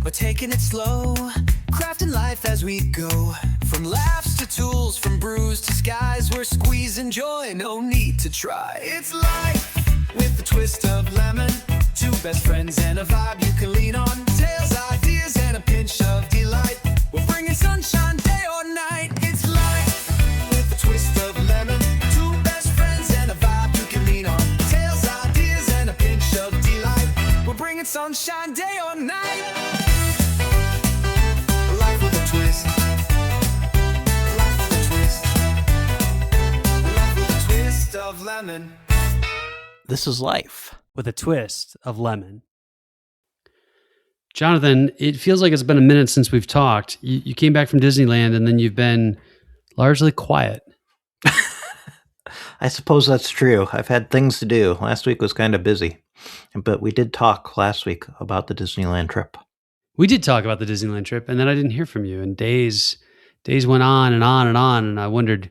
We're taking it slow, crafting life as we go. From laughs to tools, from brews to skies, we're squeezing joy, no need to try. It's life with a twist of lemon. Two best friends and a vibe you can lean on. Tales, ideas, and a pinch of delight. We're bringing sunshine day or night. It's life with a twist of lemon. Two best friends and a vibe you can lean on. Tales, ideas, and a pinch of delight. We're bringing sunshine day or night. Life with a twist. Life with a twist. Life with a twist of lemon. This is life. With a twist of lemon. Jonathan, it feels like it's been a minute since we've talked. You came back from Disneyland and then you've been largely quiet. I suppose that's true. I've had things to do. Last week was kind of busy, but we did talk last week about the Disneyland trip. We did talk about the Disneyland trip, and then I didn't hear from you. And days went on and on and on, and I wondered,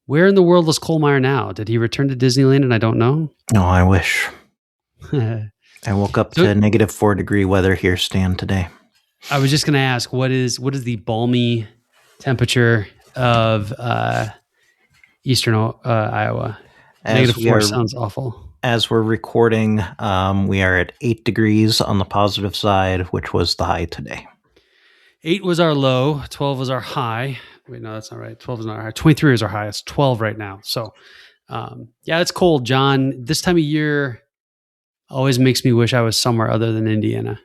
where in the world is Kohlmeyer now? Did he return to Disneyland and I don't know? No, I wish. I woke up to negative 4 degree weather here, Stan, today. I was just going to ask, what is the balmy temperature of eastern Iowa? -4 sounds awful. As we're recording, we are at 8 degrees on the positive side, which was the high today. 8 was our low, 12 was our high. Wait, no, that's not right. 12 is not our high. 23 is our high. It's 12 right now. So, yeah, it's cold, John. This time of year always makes me wish I was somewhere other than Indiana.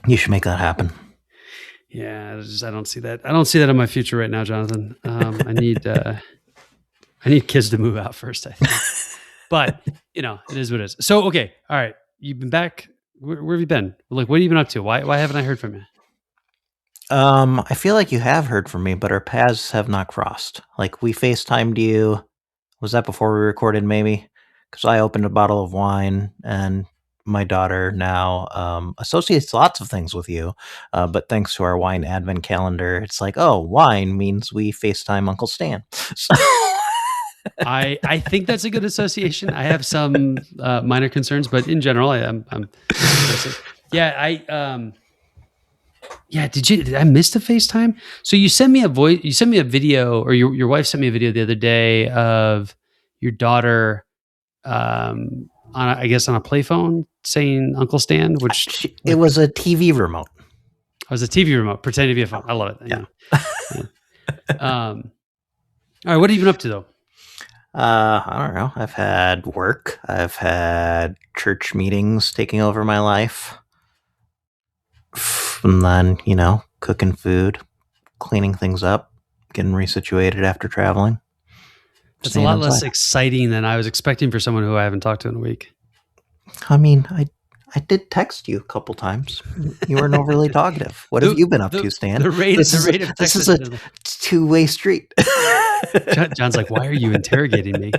You should make that happen. Yeah, I don't see that. I don't see that in my future right now, Jonathan. I need kids to move out first, I think. But, it is what it is. So, okay. All right. You've been back. Where have you been? Like, what have you been up to? Why haven't I heard from you? I feel like you have heard from me, but our paths have not crossed. Like, we FaceTimed you. Was that before we recorded, maybe? Because I opened a bottle of wine, and my daughter now associates lots of things with you. But thanks to our wine advent calendar, it's like, oh, wine means we FaceTime Uncle Stan. So I think that's a good association. I have some minor concerns, but in general, I'm did I miss the FaceTime? So you sent me a video, or your wife sent me a video the other day of your daughter on a play phone saying Uncle Stan, which it was a TV remote. It was a TV remote pretending to be a phone. I love it. Yeah. All right, what have you been up to though? I don't know. I've had work. I've had church meetings taking over my life. And then, cooking food, cleaning things up, getting resituated after traveling. That's a lot less exciting than I was expecting for someone who I haven't talked to in a week. I mean, I did text you a couple times. You weren't overly talkative. What have you been up to, Stan? This is a two-way street. John's like, why are you interrogating me?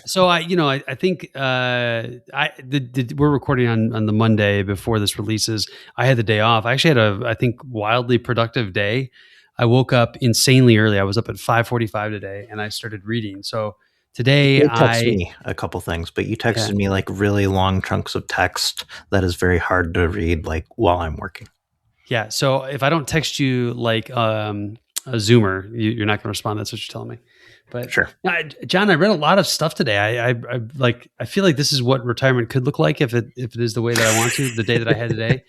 So I think we're recording on the Monday before this releases. I had the day off. I actually had I think wildly productive day. I woke up insanely early. I was up at 5:45 today, and I started reading. So today, you texted me a couple things, but you texted me like really long chunks of text that is very hard to read, like while I'm working. Yeah. So if I don't text you like a Zoomer, you're not going to respond. That's what you're telling me. But sure, John, I read a lot of stuff today. I feel like this is what retirement could look like if it is the way that I want to. The day that I had today.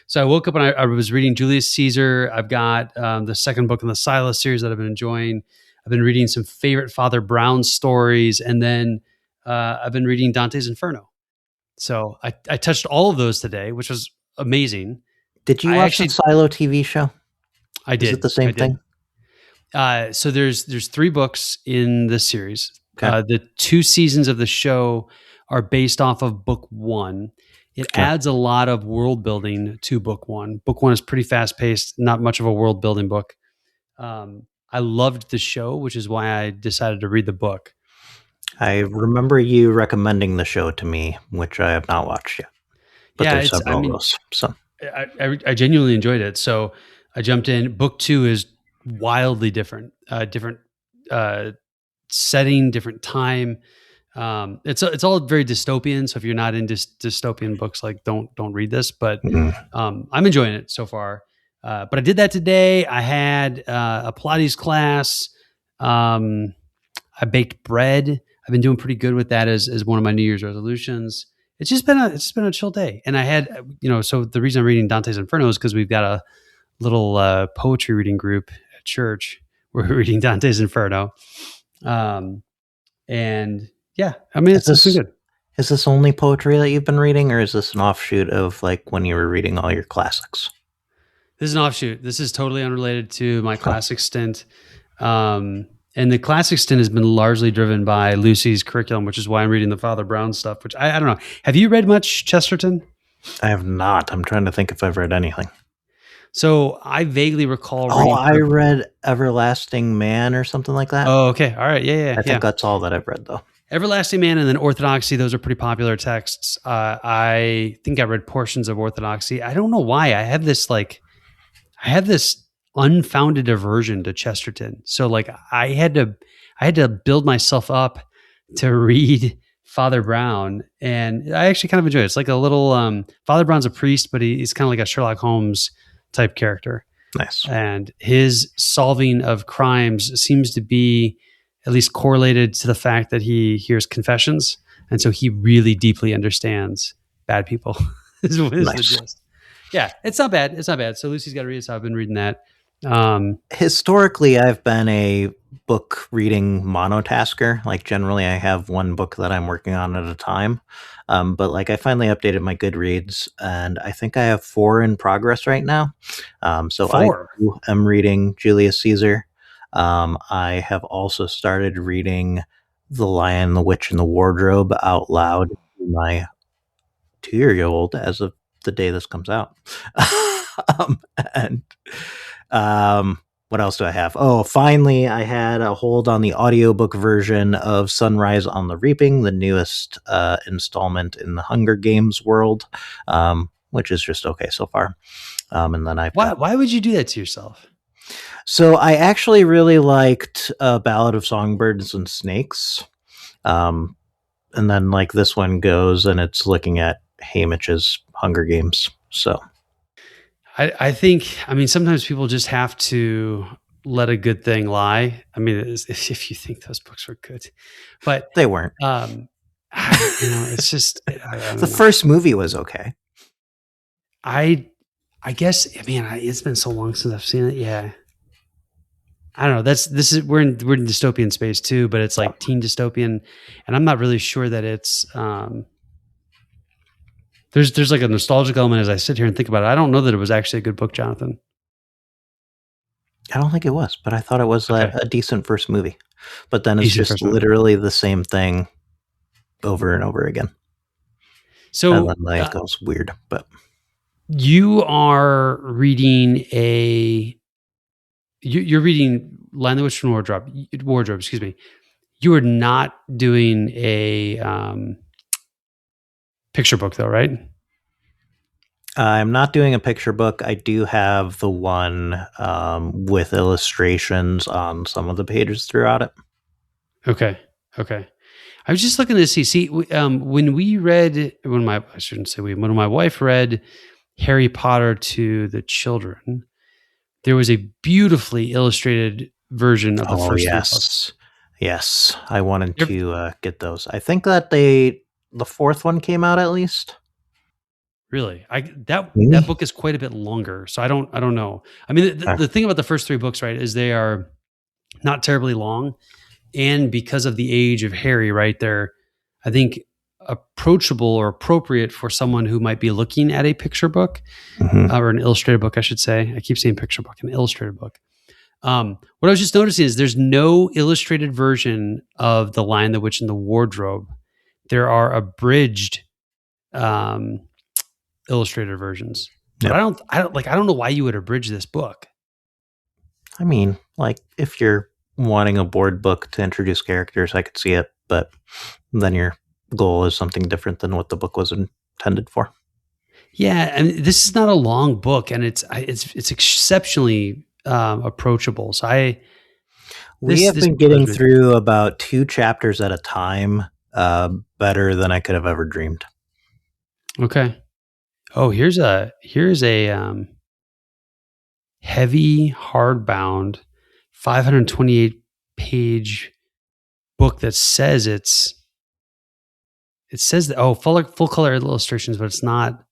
So I woke up and I was reading Julius Caesar. I've got the second book in the Silas series that I've been enjoying. I've been reading some favorite Father Brown stories, and then I've been reading Dante's Inferno. So I touched all of those today, which was amazing. Did you watch the Silo TV show? I did. Is it the same thing? So there's 3 books in this series. Okay. The 2 seasons of the show are based off of book 1. It adds a lot of world building to book 1. Book 1 is pretty fast paced, not much of a world building book. I loved the show, which is why I decided to read the book. I remember you recommending the show to me, which I have not watched yet. But there's several of those. So I genuinely enjoyed it. So I jumped in. Book 2 is wildly different, different setting, different time. It's all very dystopian. So if you're not into dystopian books, like don't read this. But Mhm. I'm enjoying it so far. But I did that today. I had a Pilates class. I baked bread. I've been doing pretty good with that as one of my New Year's resolutions. It's just been a chill day. And I had, so the reason I'm reading Dante's Inferno is because we've got a little poetry reading group at church. We're reading Dante's Inferno. And yeah, I mean, it's been good. Is this only poetry that you've been reading, or is this an offshoot of like when you were reading all your classics? This is an offshoot. This is totally unrelated to my classic stint. And the classic stint has been largely driven by Lucy's curriculum, which is why I'm reading the Father Brown stuff, which I don't know. Have you read much Chesterton? I have not. I'm trying to think if I've read anything. So I vaguely recall reading. Oh, I read Everlasting Man or something like that. Oh, okay. All right. Yeah. I think that's all that I've read, though. Everlasting Man and then Orthodoxy. Those are pretty popular texts. I think I read portions of Orthodoxy. I don't know why. I have this unfounded aversion to Chesterton. So like I had to build myself up to read Father Brown, and I actually kind of enjoy it. It's like a little Father Brown's a priest, but he's kind of like a Sherlock Holmes type character. Nice. And his solving of crimes seems to be at least correlated to the fact that he hears confessions, and so he really deeply understands bad people. is the gist. Yeah, it's not bad. It's not bad. So Lucy's got to read it, so I've been reading that. Historically, I've been a book reading monotasker. Like generally I have one book that I'm working on at a time. But like I finally updated my Goodreads, and I think I have 4 in progress right now. So 4? I am reading Julius Caesar. I have also started reading The Lion, the Witch, and the Wardrobe out loud to my 2-year-old as of the day this comes out. What else do I have? Oh, finally, I had a hold on the audiobook version of Sunrise on the Reaping, the newest installment in the Hunger Games world, which is just okay so far. And then why would you do that to yourself? So I actually really liked Ballad of Songbirds and Snakes. And then like this one goes and it's looking at Haymitch's Hunger Games. So I think sometimes people just have to let a good thing lie. I mean, if you think those books were good, but they weren't. It's just the first movie was okay. I guess. I mean, it's been so long since I've seen it. Yeah, I don't know. We're in dystopian space too, but it's like teen dystopian, and I'm not really sure that it's. There's like a nostalgic element as I sit here and think about it. I don't know that it was actually a good book, Jonathan. I don't think it was, but I thought it was a decent first movie. But then it's just literally the same thing over and over again. So and then it goes weird. But you are reading you're reading Lion, the Witch, and Wardrobe. Excuse me. You are not doing a picture book though, right? I'm not doing a picture book. I do have the one with illustrations on some of the pages throughout it. Okay. I was just looking to see when my wife read Harry Potter to the children, there was a beautifully illustrated version of the first 3 books. Yes. I wanted to get those. I think that the 4th one came out at least. Really? That book is quite a bit longer, so I don't know. I mean, the thing about the first 3 books, right, is they are not terribly long, and because of the age of Harry, right, they're, I think, approachable or appropriate for someone who might be looking at a picture book or an illustrated book, I should say. I keep saying picture book, an illustrated book. What I was just noticing is there's no illustrated version of The Lion, the Witch, and the Wardrobe. There are abridged illustrated versions. But I don't know why you would abridge this book. I mean, like if you're wanting a board book to introduce characters, I could see it, but then your goal is something different than what the book was intended for. Yeah, and this is not a long book, and it's exceptionally approachable. So we have been getting through about 2 chapters at a time better than I could have ever dreamed. Okay. Oh, here's a heavy hardbound 528 page book that says it says that full color illustrations, but it's not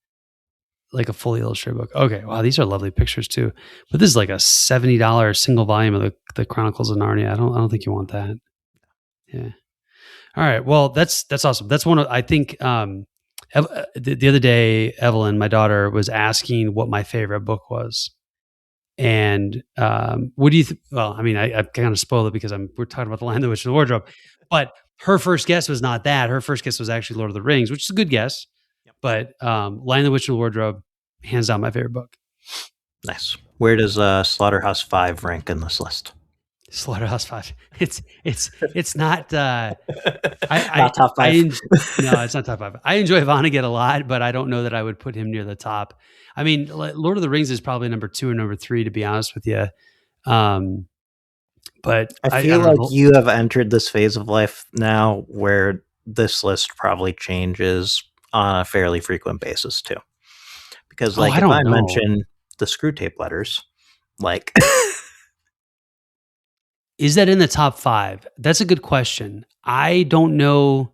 like a fully illustrated book. Okay, wow, these are lovely pictures too. But this is like a $70 single volume of the Chronicles of Narnia. I don't think you want that. Yeah. All right. Well, that's awesome. That's one of, I think the other day, Evelyn, my daughter, was asking what my favorite book was. And what do you? Well, I mean, I kind of spoiled it because we're talking about The Lion, the Witch, and the Wardrobe. But her first guess was not that. Her first guess was actually Lord of the Rings, which is a good guess. Yep. But Lion, the Witch, and the Wardrobe, hands down, my favorite book. Nice. Where does Slaughterhouse 5 rank in this list? Slaughterhouse 5. It's not. Not top 5. No, it's not top 5. I enjoy Vonnegut a lot, but I don't know that I would put him near the top. I mean, Lord of the Rings is probably number 2 or number 3, to be honest with you. But I feel like you have entered this phase of life now where this list probably changes on a fairly frequent basis too. Because like if I mention the Screw Tape Letters, like is that in the top 5? That's a good question. I don't know.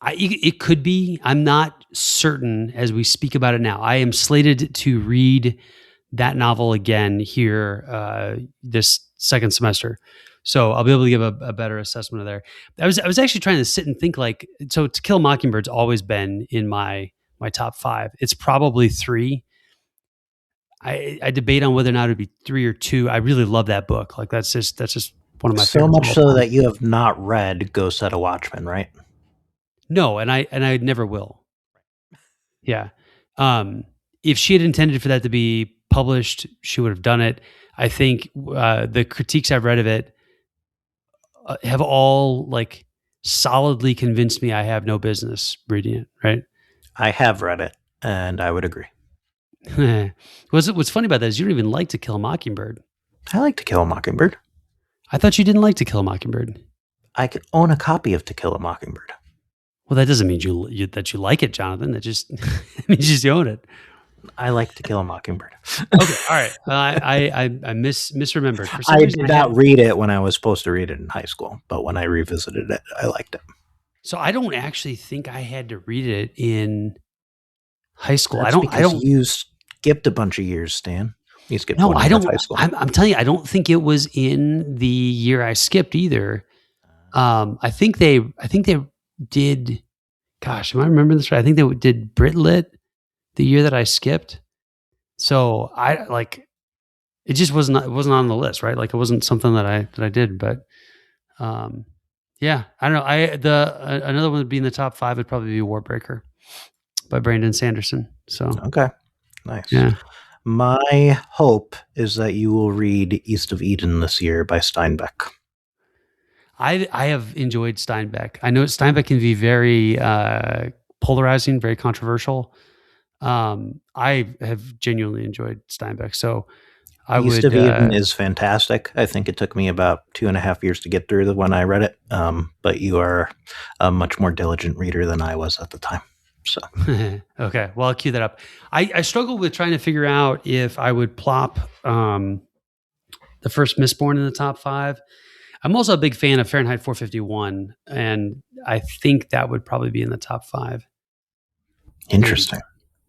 It could be. I'm not certain as we speak about it now. I am slated to read that novel again here this second semester. So I'll be able to give a better assessment of there. I was actually trying to sit and think so To Kill a Mockingbird's always been in my top 5. It's probably 3. I debate on whether or not it'd be 3 or 2. I really love that book. Like that's just one of my favorites. So much so that you have not read Go Set a Watchman, right? No, and I never will. Yeah. If she had intended for that to be published, she would have done it. I think the critiques I've read of it have all like solidly convinced me I have no business reading it, right? I have read it, and I would agree. What's funny about that is you don't even like To Kill a Mockingbird. I like To Kill a Mockingbird. I thought you didn't like To Kill a Mockingbird. I could own a copy of To Kill a Mockingbird. Well, that doesn't mean that you like it, Jonathan. That just means you own it. I like To Kill a Mockingbird. Okay, all right. I misremembered. I did not read it when I was supposed to read it in high school, but when I revisited it, I liked it. So I don't actually think I had to read it in high school. That's because you skipped a bunch of years, Stan. You skipped no, one I don't. High school. I'm telling you, I don't think it was in the year I skipped either. I think they did. Gosh, am I remembering this right? I think they did Brit Lit the year that I skipped. So it just wasn't on the list, right? Like it wasn't something that I did. But yeah, I don't know. Another one would be in the top 5 would probably be Warbreaker by Brandon Sanderson. So okay, nice. Yeah. My hope is that you will read East of Eden this year by Steinbeck. I have enjoyed Steinbeck. I know Steinbeck can be very polarizing, very controversial. I have genuinely enjoyed Steinbeck. So East of Eden is fantastic. I think it took me about 2.5 years to get through when I read it. But you are a much more diligent reader than I was at the time. So okay, well, I'll cue that up. I struggled with trying to figure out if I would plop The First Mistborn in the top 5. I'm also a big fan of Fahrenheit 451, and I think that would probably be in the top 5. Interesting.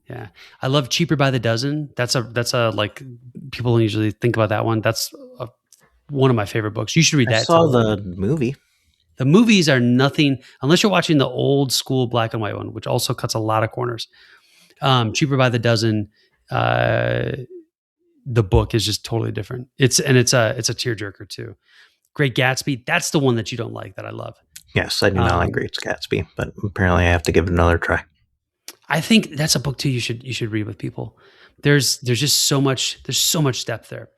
Yeah, I love Cheaper by the Dozen. That's a like people don't usually think about that one. That's one of my favorite books. You should read that. I saw the movie. The movies are nothing unless you're watching the old school black and white one, which also cuts a lot of corners. Cheaper by the Dozen. The book is just totally different. It's a tearjerker too. Great Gatsby. That's the one that you don't like that I love. Yes, I do not like Great Gatsby, but apparently I have to give it another try. I think that's a book too you should read with people. There's just so much depth there.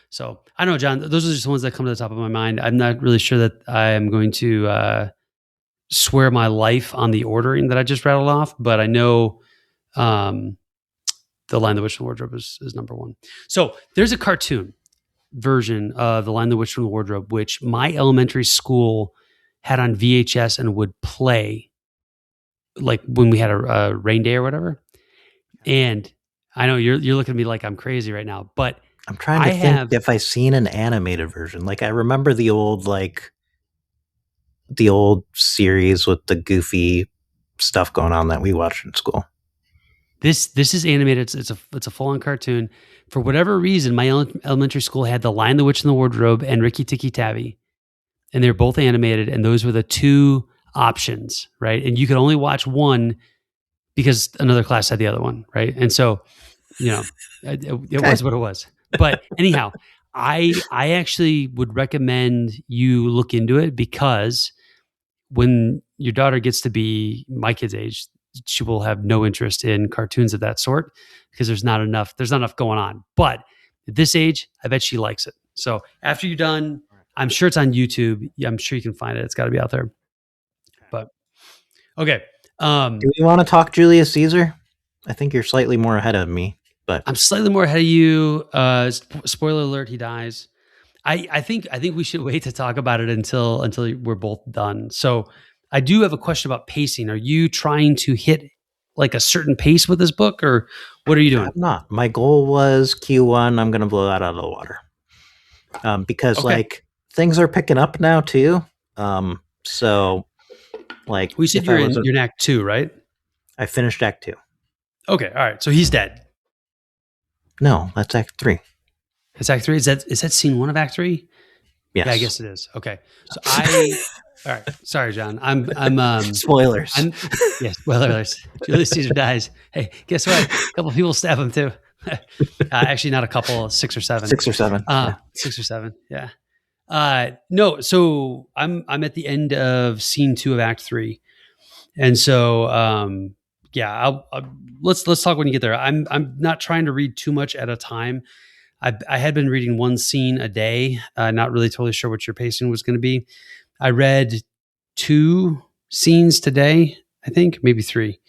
So I don't know, John, those are just the ones that come to the top of my mind. I'm not really sure that I am going to swear my life on the ordering that I just rattled off, but I know The Lion, the Witch, and the Wardrobe is number 1. So there's a cartoon version of The Lion, the Witch, and the Wardrobe, which my elementary school had on VHS and would play, like when we had a rain day or whatever. And I know you're looking at me like I'm crazy right now, but I'm trying to think if I've seen an animated version. Like I remember the old series with the goofy stuff going on that we watched in school. This is animated. It's a full-on cartoon. For whatever reason, my elementary school had The Lion, the Witch, and the Wardrobe and Ricky Tikki Tavi, and they were both animated. And those were the two options, right? And you could only watch one because another class had the other one, right? And so, it was what it was. But anyhow, I actually would recommend you look into it, because when your daughter gets to be my kid's age, she will have no interest in cartoons of that sort because there's not enough going on. But at this age, I bet she likes it. So after you're done, I'm sure it's on YouTube. Yeah, I'm sure you can find it. It's got to be out there. But okay. Do you want to talk Julius Caesar? I think you're slightly more ahead of me, but I'm slightly more ahead of you. Spoiler alert: he dies. I think we should wait to talk about it until we're both done. So I do have a question about pacing. Are you trying to hit like a certain pace with this book, or what are you doing? I'm not. My goal was Q1. I'm going to blow that out of the water. Because like things are picking up now too. So like we said you're in Act 2, right? I finished Act 2. Okay. All right. So he's dead. No, that's Act 3. It's Act 3. Is that scene 1 of Act 3? Yes. Yeah, I guess it is. Okay. So all right. Sorry, John. I'm spoilers. Spoilers. Julius Caesar dies. Hey, guess what? A couple people stab him too. Actually, not a couple, 6 or 7. 6 or 7. 6 or 7. Yeah. No. So I'm at the end of scene 2 of Act 3, and so let's talk when you get there. I'm not trying to read too much at a time. I had been reading one scene a day. Not really totally sure what your pacing was going to be. I read 2 scenes today, I think, maybe 3,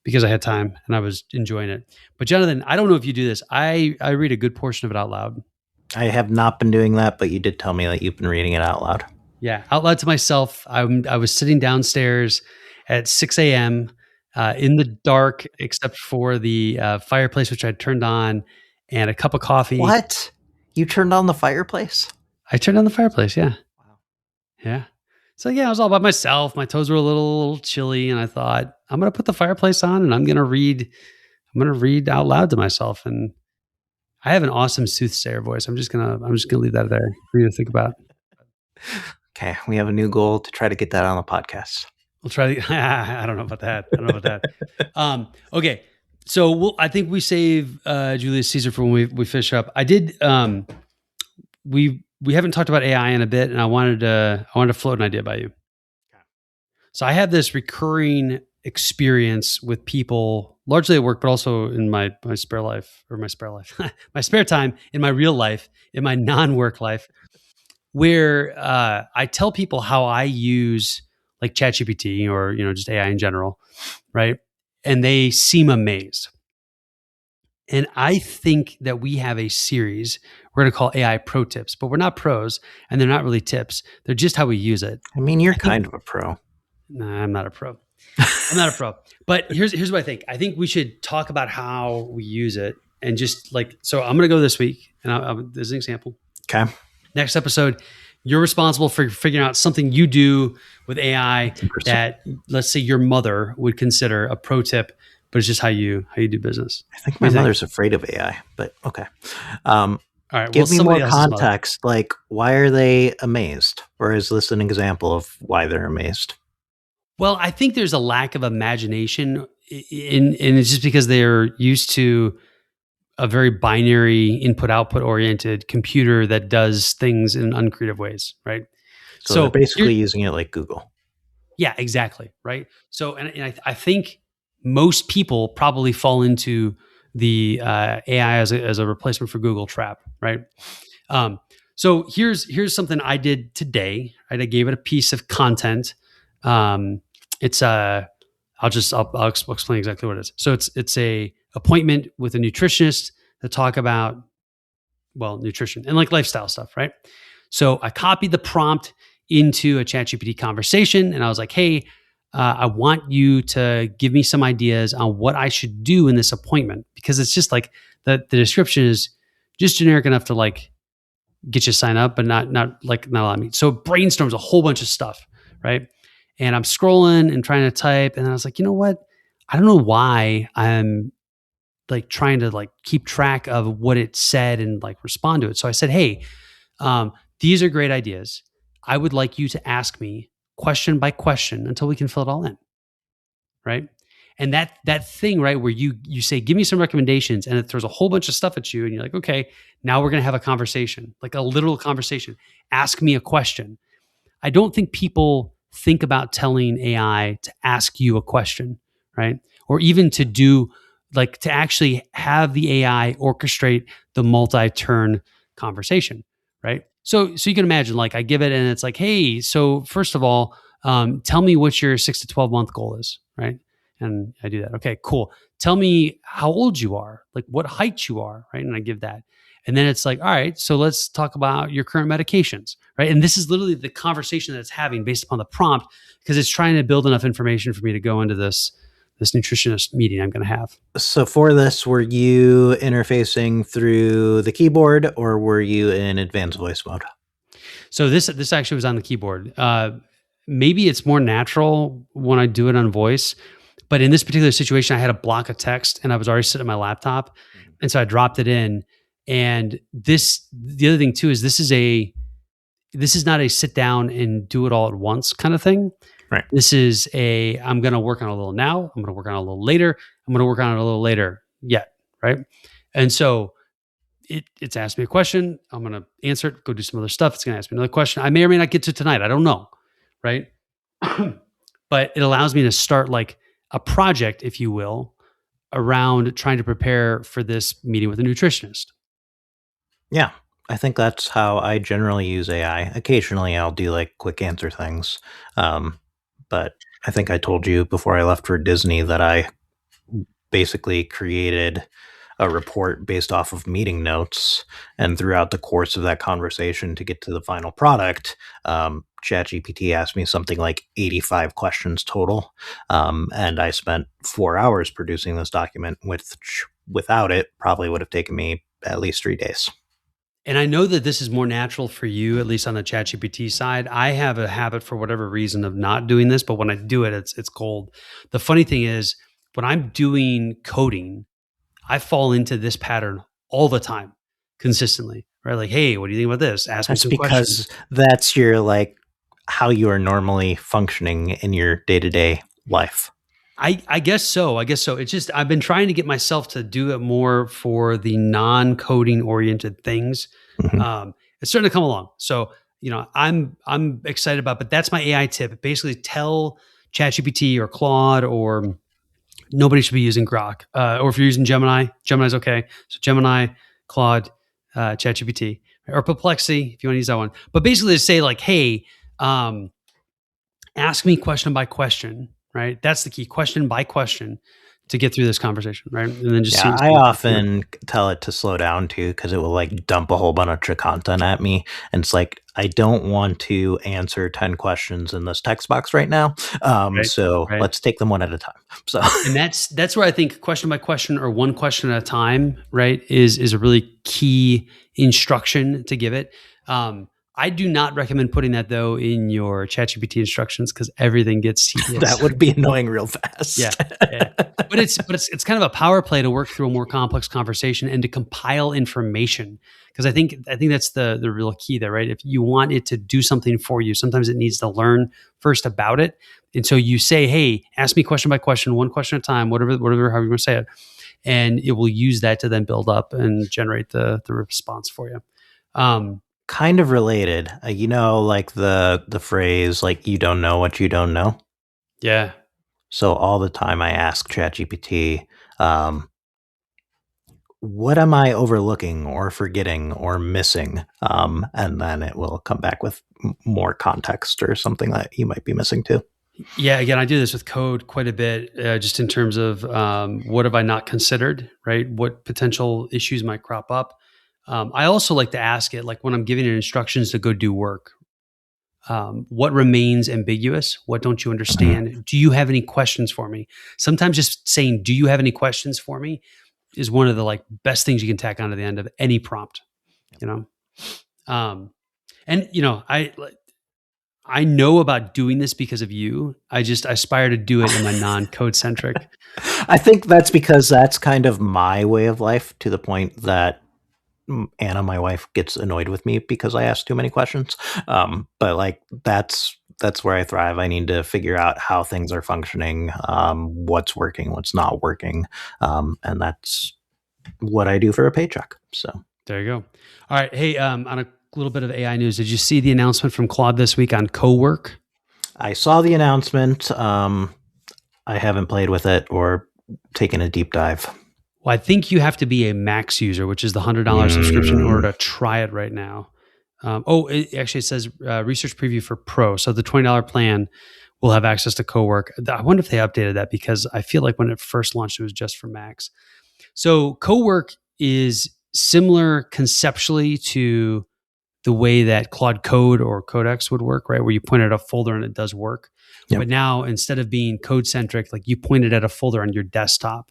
because I had time and I was enjoying it. But Jonathan, I don't know if you do this. I read a good portion of it out loud. I have not been doing that, but you did tell me that you've been reading it out loud. Yeah, out loud to myself. I was sitting downstairs at 6 a.m. In the dark, except for the fireplace, which I'd turned on, and a cup of coffee. What? You turned on the fireplace? I turned on the fireplace, yeah. Wow. Yeah. So yeah, I was all by myself. My toes were a little chilly, and I thought, I'm going to put the fireplace on and I'm going to read out loud to myself. And I have an awesome soothsayer voice. I'm just going to leave that there for you to think about. Okay. We have a new goal to try to get that on the podcast. We'll try to, I don't know about that. Okay. So I think we save Julius Caesar for when we finish up. I did, we haven't talked about AI in a bit, and I wanted to float an idea by you. So I have this recurring experience with people, largely at work, but also in my spare life, my spare time, in my real life, in my non-work life, where I tell people how I use like ChatGPT or just AI in general, right? And they seem amazed. And I think that we have a series we're going to call AI Pro Tips, but we're not pros, and they're not really tips. They're just how we use it. I mean, you're kind of a pro. Nah, I'm not a pro. But here's what I think. I think we should talk about how we use it, and just like, so I'm going to go this week, and there's an example. Okay. Next episode, you're responsible for figuring out something you do with AI that, let's say, your mother would consider a pro tip, but it's just how you do business. I think my mother's afraid of AI, but okay. All right. Give me more context. Like, why are they amazed? Or is this an example of why they're amazed? Well, I think there's a lack of imagination, and it's just because they're used to a very binary input-output oriented computer that does things in uncreative ways, right? So they're basically using it like Google. Yeah, exactly, right? So, and I think most people probably fall into the AI as a replacement for Google trap, right? So here's something I did today. Right? I gave it a piece of content. It's I'll explain exactly what it is. So it's a appointment with a nutritionist to talk about, well, nutrition and like lifestyle stuff, right? So I copied the prompt into a ChatGPT conversation, and I was like, hey, I want you to give me some ideas on what I should do in this appointment, because it's just like the description is just generic enough to like get you to sign up, but not allow me. So it brainstorms a whole bunch of stuff, right? And I'm scrolling and trying to type, and I was like, you know what? I don't know why I'm like trying to like keep track of what it said and like respond to it. So I said, hey, these are great ideas. I would like you to ask me question by question until we can fill it all in, right? And that thing, right, where you say, give me some recommendations, and it throws a whole bunch of stuff at you, and you're like, okay, now we're gonna have a conversation, like a literal conversation. Ask me a question. I don't think people think about telling AI to ask you a question, right? Or even to do like to actually have the AI orchestrate the multi-turn conversation, right? So you can imagine, like I give it and it's like, hey, so first of all, tell me what your 6 to 12 month goal is, right? And I do that. Okay, cool. Tell me how old you are, like what height you are, right? And I give that. And then it's like, all right, so let's talk about your current medications, right? And this is literally the conversation that it's having based upon the prompt, because it's trying to build enough information for me to go into this nutritionist meeting I'm going to have. So for this, were you interfacing through the keyboard or were you in advanced voice mode? So this actually was on the keyboard. Maybe it's more natural when I do it on voice, but in this particular situation, I had a block of text and I was already sitting at my laptop, and so I dropped it in. And the other thing too is this is not a sit down and do it all at once kind of thing. Right. This is I'm going to work on it a little now. I'm going to work on it a little later. I'm going to work on it a little later yet. Right. And so it's asked me a question. I'm going to answer it, go do some other stuff. It's going to ask me another question. I may or may not get to tonight. I don't know. Right. But it allows me to start like a project, if you will, around trying to prepare for this meeting with a nutritionist. Yeah. I think that's how I generally use AI. Occasionally I'll do like quick answer things. But I think I told you before I left for Disney that I basically created a report based off of meeting notes. And throughout the course of that conversation to get to the final product, ChatGPT asked me something like 85 questions total. And I spent 4 hours producing this document, which without it probably would have taken me at least 3 days. And I know that this is more natural for you, at least on the ChatGPT side. I have a habit, for whatever reason, of not doing this, but when I do it, it's gold. The funny thing is, when I'm doing coding, I fall into this pattern all the time, consistently. Right? Like, hey, what do you think about this? Ask me some questions. Because that's your like how you are normally functioning in your day-to-day life. I guess so. It's just I've been trying to get myself to do it more for the non-coding oriented things. Mhm. It's starting to come along. So, I'm excited about, but that's my AI tip. Basically tell ChatGPT or Claude, or nobody should be using Grok. Or if you're using Gemini, Gemini's okay. So Gemini, Claude, ChatGPT, or Perplexity, if you want to use that one. But basically to say like, hey, ask me question by question, right? That's the key, question by question, to get through this conversation, right? And then just I often tell it to slow down too, because it will like dump a whole bunch of content at me. And it's like, I don't want to answer 10 questions in this text box right now. So let's take them one at a time. So, and that's where I think question by question, or one question at a time, right, is a really key instruction to give it. I do not recommend putting that though in your ChatGPT instructions, because everything gets tedious. That would be annoying real fast. Yeah. But it's kind of a power play to work through a more complex conversation and to compile information. Because I think that's the real key there, right? If you want it to do something for you, sometimes it needs to learn first about it. And so you say, hey, ask me question by question, one question at a time, whatever, however you want to say it. And it will use that to then build up and generate the response for you. Kind of related, like the phrase, like, you don't know what you don't know. Yeah. So all the time I ask ChatGPT, what am I overlooking or forgetting or missing? And then it will come back with more context or something that you might be missing too. Yeah, again, I do this with code quite a bit, just in terms of what have I not considered, right? What potential issues might crop up. I also like to ask it, like when I'm giving it instructions to go do work, What remains ambiguous? What don't you understand? Do you have any questions for me? Sometimes just saying, do you have any questions for me, is one of the like best things you can tack on to the end of any prompt, you know? And you know, I know about doing this because of you. I just aspire to do it in my non-code centric. I think that's because that's kind of my way of life, to the point that Anna, my wife, gets annoyed with me because I ask too many questions. But like that's where I thrive. I need to figure out how things are functioning, what's working, what's not working, and that's what I do for a paycheck. So there you go. All right. Hey, on a little bit of AI news, did you see the announcement from Claude this week on co-work? I saw the announcement. I haven't played with it or taken a deep dive. Well, I think you have to be a max user, which is the $100 subscription, in order to try it right now. It actually says research preview for Pro. So the $20 plan will have access to co-work. I wonder if they updated that, because I feel like when it first launched, it was just for Macs. So co-work is similar conceptually to the way that Claude Code or Codex would work, right? Where you point at a folder and it does work. Yep. But now, instead of being code centric, like you pointed at a folder on your desktop,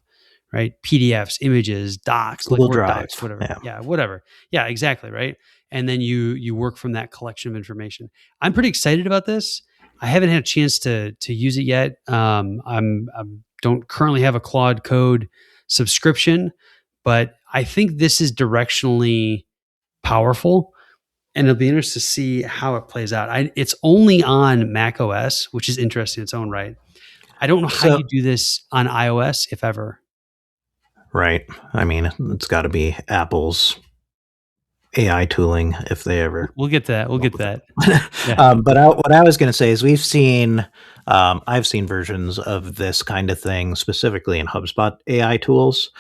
right? PDFs, images, docs, Google like Word Drive, docs, whatever. yeah. Yeah, whatever. Yeah, exactly, right? And then you work from that collection of information. I'm pretty excited about this. I haven't had a chance to use it yet. I'm don't currently have a Claude Code subscription, but I think this is directionally powerful, and it'll be interesting to see how it plays out. It's only on Mac OS, which is interesting in its own right. I don't know how you do this on iOS, if ever. Right. I mean, it's got to be Apple's AI tooling, if they ever. We'll get that. We'll get that. Yeah. But what I was going to say is I've seen versions of this kind of thing specifically in HubSpot AI tools.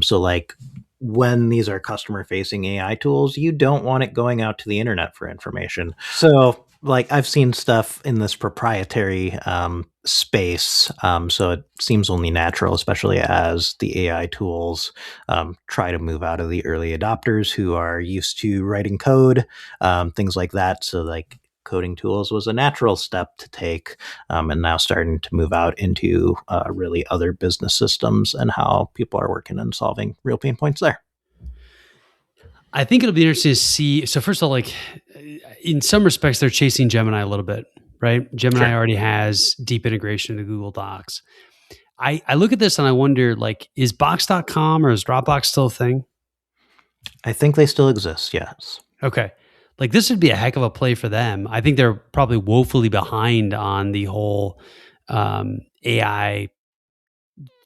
So like when these are customer facing AI tools, you don't want it going out to the internet for information. So like I've seen stuff in this proprietary space. So it seems only natural, especially as the AI tools try to move out of the early adopters who are used to writing code, things like that. So like coding tools was a natural step to take, and now starting to move out into really other business systems and how people are working and solving real pain points there. I think it'll be interesting to see. So first of all, like in some respects, they're chasing Gemini a little bit, right? Gemini already has deep integration into Google Docs. I look at this and I wonder, like, is Box.com or is Dropbox still a thing? I think they still exist, yes. Okay. Like this would be a heck of a play for them. I think they're probably woefully behind on the whole AI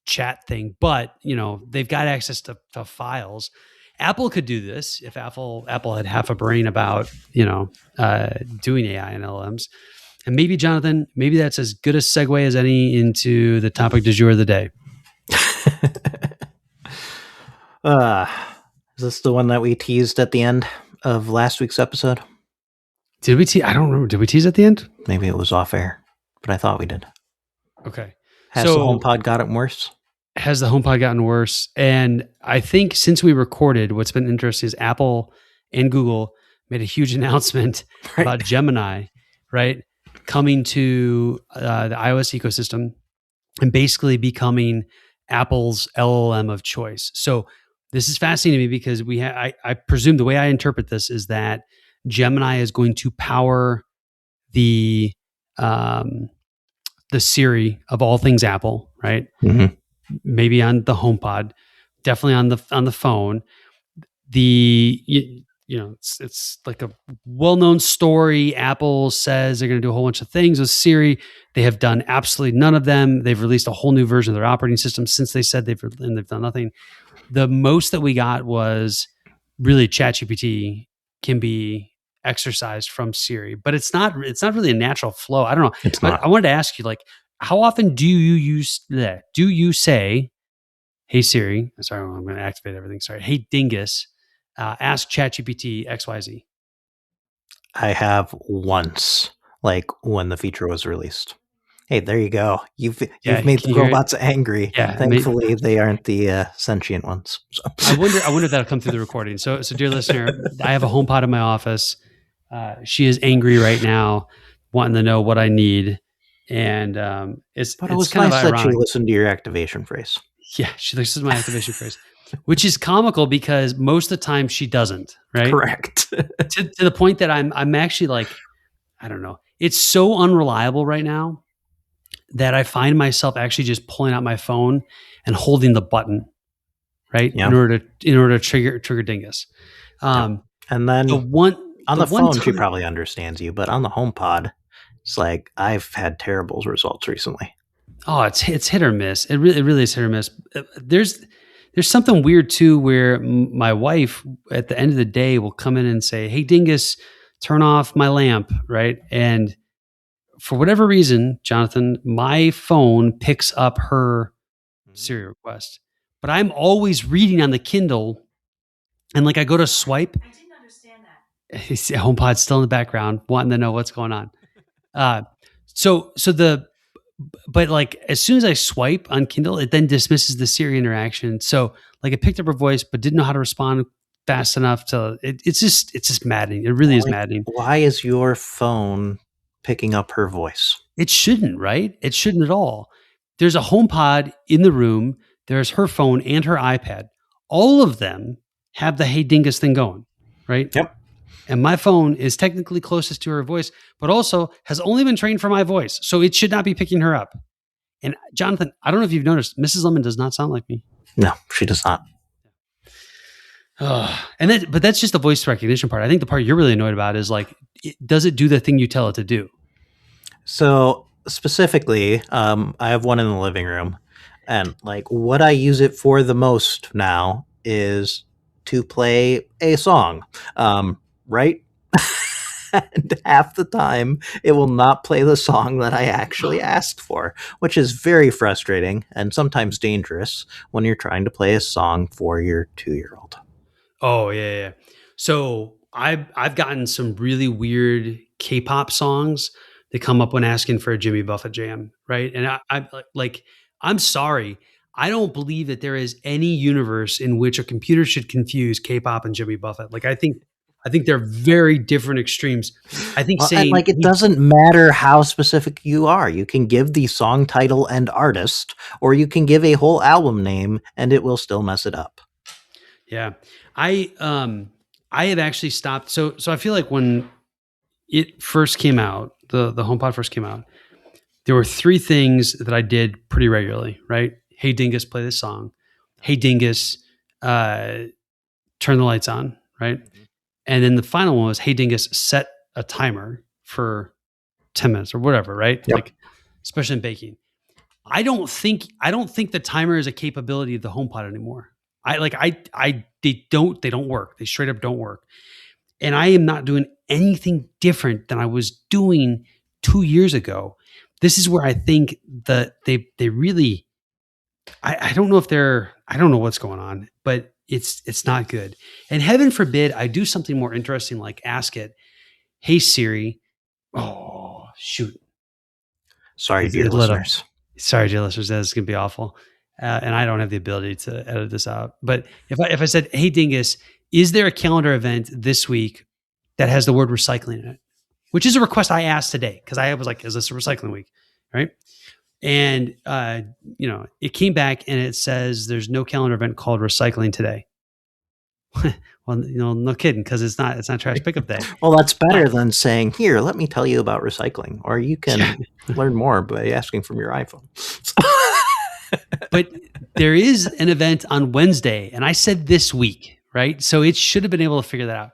chat thing, but you know, they've got access to files. Apple could do this if Apple had half a brain about, you know, doing AI and LLMs. And maybe, Jonathan, maybe that's as good a segue as any into the topic du jour of the day. Is this the one that we teased at the end of last week's episode? Did we tease? I don't remember. Did we tease at the end? Maybe it was off air, but I thought we did. Okay. Has the HomePod gotten worse? Has the HomePod gotten worse? And I think since we recorded, what's been interesting is Apple and Google made a huge announcement about Gemini, right? Coming to the iOS ecosystem and basically becoming Apple's LLM of choice. So this is fascinating to me because I presume the way I interpret this is that Gemini is going to power the Siri of all things Apple, right? Mm-hmm. Maybe on the HomePod, definitely on the phone. It's like a well-known story. Apple says they're going to do a whole bunch of things with Siri. They have done absolutely none of them. They've released a whole new version of their operating system since they said they've done nothing. The most that we got was really ChatGPT can be exercised from Siri, but it's not really a natural flow. I don't know. It's not. I wanted to ask you, like, how often do you say, "Hey Siri," sorry, I'm going to activate everything. Sorry. "Hey Dingus, ask ChatGPT XYZ." I have once, like when the feature was released. Hey, there you go. You've made the robots angry. Yeah, thankfully they aren't the sentient ones. So. I wonder if that'll come through the recording. So dear listener, I have a HomePod in my office. She is angry right now. wanting to know what I need. And it's But it was kind nice of that she ironic. listened to your activation phrase. Yeah, she listens to my activation phrase, which is comical because most of the time she doesn't, right? Correct. To the point that I'm actually like, I don't know. It's so unreliable right now that I find myself actually just pulling out my phone and holding the button, right? Yeah. In order to trigger Dingus. And then The one on the the one phone, she time, probably understands you, but on the HomePod, it's like I've had terrible results recently. oh, it's hit or miss. It really is hit or miss. There's something weird too, where my wife at the end of the day will come in and say, "Hey, Dingus, turn off my lamp," right? And for whatever reason, Jonathan, my phone picks up her Siri request, but I'm always reading on the Kindle, and like I go to swipe. I didn't understand that. HomePod's still in the background, wanting to know what's going on. Uh, but like as soon as I swipe on Kindle, it then dismisses the Siri interaction. So like it picked up her voice, but didn't know how to respond fast enough to it. It's just maddening. It really is maddening. Why is your phone picking up her voice? It shouldn't, right? It shouldn't at all. There's a HomePod in the room. There's her phone and her iPad. All of them have the Hey Dingus thing going, right? Yep. And my phone is technically closest to her voice, but also has only been trained for my voice. So it should not be picking her up. And Jonathan, I don't know if you've noticed, Mrs. Lemon does not sound like me. No, she does not. But that's just the voice recognition part. I think the part you're really annoyed about is like, does it do the thing you tell it to do? So specifically, I have one in the living room, and like what I use it for the most now is to play a song, right? And half the time it will not play the song that I actually asked for, which is very frustrating and sometimes dangerous when you're trying to play a song for your 2-year-old. Oh yeah. So I've gotten some really weird K-pop songs that come up when asking for a Jimmy Buffett jam, right? And I'm sorry, I don't believe that there is any universe in which a computer should confuse K-pop and Jimmy Buffett. Like I think they're very different extremes. I think saying like it doesn't matter how specific you are. You can give the song title and artist, or you can give a whole album name, and it will still mess it up. Yeah. I have actually stopped. So I feel like when it first came out, the HomePod first came out, there were 3 things that I did pretty regularly, right? Hey Dingus, play this song. Hey Dingus, turn the lights on, right? Mm-hmm. And then the final one was, hey Dingus, set a timer for 10 minutes or whatever, right? Yep. Like, especially in baking. I don't think the timer is a capability of the HomePod anymore. They don't work. They straight up don't work. And I am not doing anything different than I was doing 2 years ago. This is where I think that they really, I don't know if I don't know what's going on, but it's not good. And heaven forbid I do something more interesting, like ask it, hey Siri. Oh shoot. Sorry, dear listeners. Sorry, dear listeners. That's going to be awful. And I don't have the ability to edit this out. But if I said, hey Dingus, is there a calendar event this week that has the word recycling in it? Which is a request I asked today because I was like, is this a recycling week? Right. And, it came back and it says there's no calendar event called recycling today. Well, no kidding, because it's not trash pickup day. Well, that's better than saying, here, let me tell you about recycling. Or you can learn more by asking from your iPhone. But there is an event on Wednesday, and I said this week, right? So it should have been able to figure that out.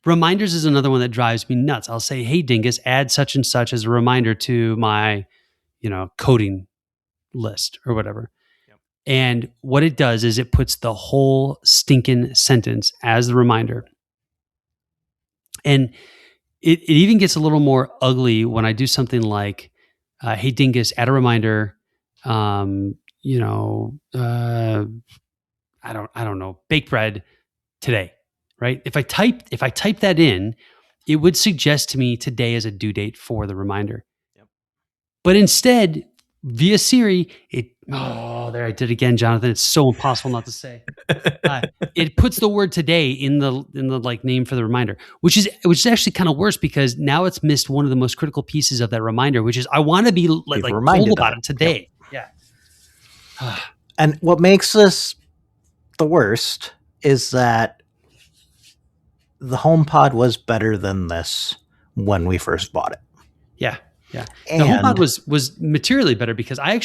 Reminders is another one that drives me nuts. I'll say, hey, Dingus, add such and such as a reminder to my, coding list or whatever. Yep. And what it does is it puts the whole stinking sentence as the reminder. And it even gets a little more ugly when I do something like, hey, Dingus, add a reminder, I don't know, bake bread today, right? If I type that in, it would suggest to me today as a due date for the reminder. Yep. But instead, via Siri, there I did again, Jonathan. It's so impossible not to say. It puts the word today in the like name for the reminder, which is actually kind of worse because now it's missed one of the most critical pieces of that reminder, which is I want to be like told reminded about of it today. Yeah. And what makes this the worst is that the HomePod was better than this when we first bought it. Yeah. Yeah. The And HomePod was materially better because I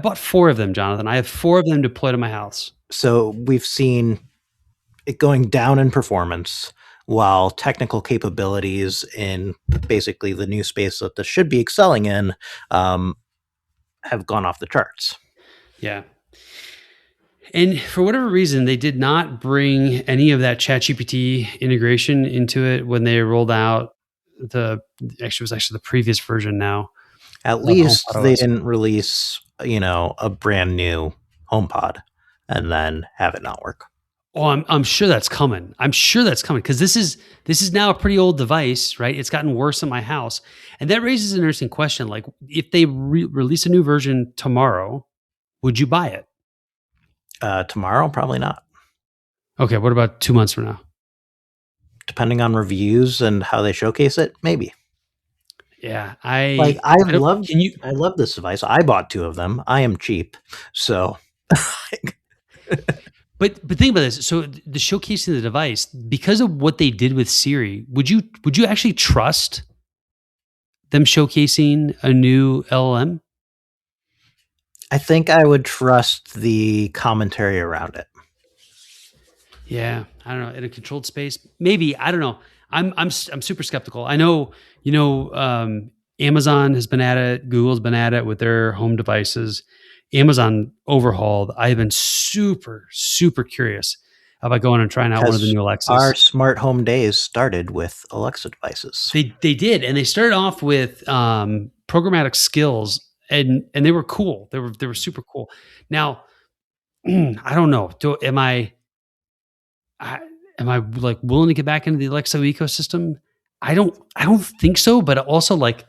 bought 4 of them, Jonathan. I have 4 of them deployed in my house. so we've seen it going down in performance while technical capabilities in basically the new space that this should be excelling in have gone off the charts. Yeah. And for whatever reason, they did not bring any of that ChatGPT integration into it when they rolled out it was actually the previous version now. At least they didn't release, a brand new HomePod and then have it not work. Oh, I'm sure that's coming. I'm sure that's coming because this is now a pretty old device, right? It's gotten worse in my house, and that raises an interesting question. Like, if they release a new version tomorrow, would you buy it? Tomorrow, probably not. Okay, what about 2 months from now? Depending on reviews and how they showcase it, maybe. Yeah, I love this device. I bought 2 of them. I am cheap, so. But think about this. So the showcasing the device, because of what they did with Siri, would you actually trust them showcasing a new LLM? I think I would trust the commentary around it. Yeah, I don't know. In a controlled space, maybe. I don't know. I'm super skeptical. I know, Amazon has been at it. Google's been at it with their home devices. Amazon overhauled. I've been super, super curious about going and trying out one of the new Alexas. Our smart home days started with Alexa devices. They did, and they started off with programmatic skills, and they were cool. They were super cool. Now, I don't know. Am I like willing to get back into the Alexa ecosystem? I don't think so. But also, like,